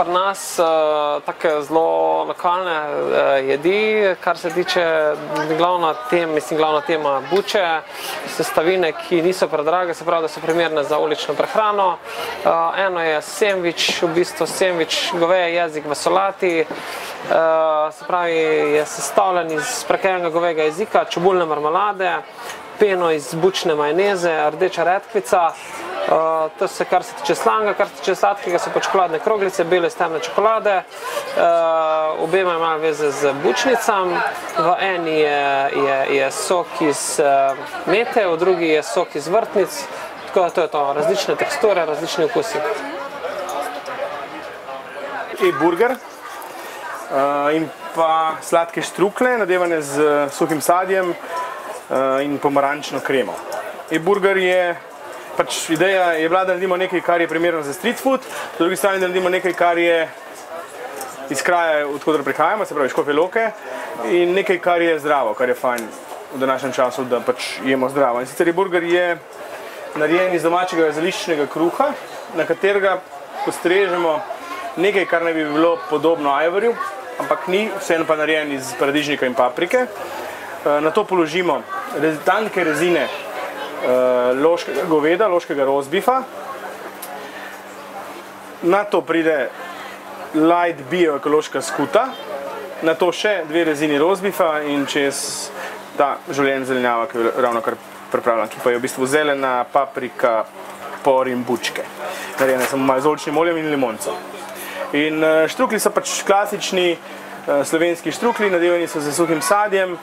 pri nas take zelo lokalne jedi, kar se tiče glavna tema buče, sestavine, ki niso predrage, se pravi, da so primerne za ulično prehrano. Eno je sendvič, v bistvu sendvič goveje jezik v solati, se pravi, je sestavljen iz prekrijenega govejega jezika, čebulne marmelade, peno iz bučne majoneze, rdeča redkvica. To se, kar se tiče slanga, kar se tiče sladkega, so pa čokoladne kroglice, bele iz temne čokolade. Obema ima veze z bučnicam. V eni je sok iz mete, v drugi je sok iz vrtnic. Tako da to je to, različne teksture, različni okusi. E-burger in pa sladke štrukle, nadevane z suhim sadjem in pomarančno kremo. E-burger je ideja je bila, da naredimo nekaj, kar je primerno za street food, po drugi strani, da naredimo nekaj, kar je iz kraja, odkudar prihajamo, se pravi Škofje Loke, in nekaj, kar je zdravo, kar je fajn v današnjem času, da jemo zdravo. In sicer burger je narejen iz domačega zeliščnega kruha, na katerega postrežemo nekaj, kar naj bi bilo podobno ajvarju, ampak ni, vseeno pa narejen iz paradižnika in paprike. Na to položimo tanke rezine loškega goveda, loškega rozbifa. Na to pride light bioekološka skuta, na to še 2 rezini rozbifa in čez ta življen zelenjava, ki je ravno kar pripravljena, ki pa je v bistvu zelena, paprika, por in bučke. Narejene samo malo z oljčnim oljem in limonco. In štrukli so pač klasični slovenski štrukli, nadevani so z suhim sadjem,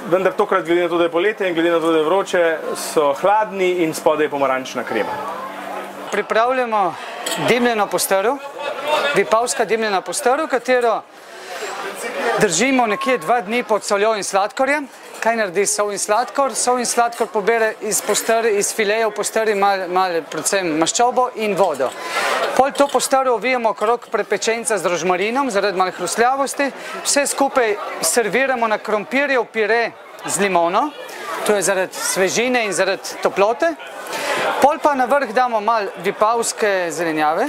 vendar tokrat, glede na to, da je poletje in glede na to, da je vroče, so hladni in spodaj je pomarančna krema. Pripravljamo dimljeno postrv, vipavska dimljena postrv, katero držimo nekje 2 dni pod soljo in sladkorjem. Kaj naredi sol in sladkor? Sol in sladkor pobere iz filejev postrvi malo predvsem maščobo in vodo. Pol to postrv ovijemo okrog prepečenca z rožmarinom, zaradi malo hrustljavosti. Vse skupaj serviramo na krompirjev pire z limono, to je zaradi svežine in zaradi toplote. Pol pa na vrh damo malo vipavske zelenjave.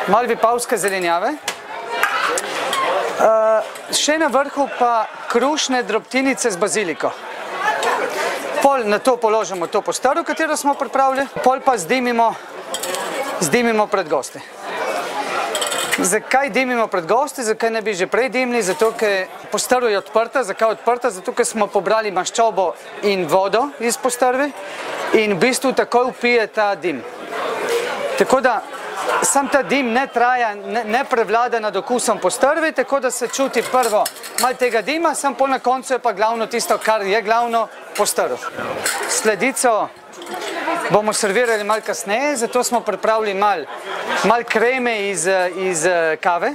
Malo vipavske zelenjave. Še na vrhu pa krušne drobtinice z baziliko. Pol na to položimo to postrv, katero smo pripravili, pol pa zdimimo pred gosti. Zakaj dimimo pred gosti? Zakaj ne bi že prej dimili? Zato, ker postrv je odprta. Zakaj odprta? Zato, ker smo pobrali maščobo in vodo iz postrvi in v bistvu takoj vpije ta dim. Tako da sam ta dim ne traja, ne prevlada nad okusom postrvi, tako da se čuti prvo malo tega dima, sam pol na koncu je pa glavno tisto, kar je glavno, postrv. Sledico bomo servirali malo kasneje, zato smo pripravili malo kreme iz kave.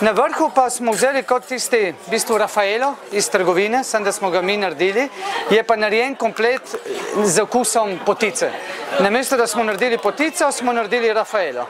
Na vrhu pa smo vzeli kot tisti, v bistvu Raffaello iz trgovine, sem da smo ga mi naredili, je pa narejen komplet z okusom potice. Namesto da smo naredili potico, smo naredili Raffaello.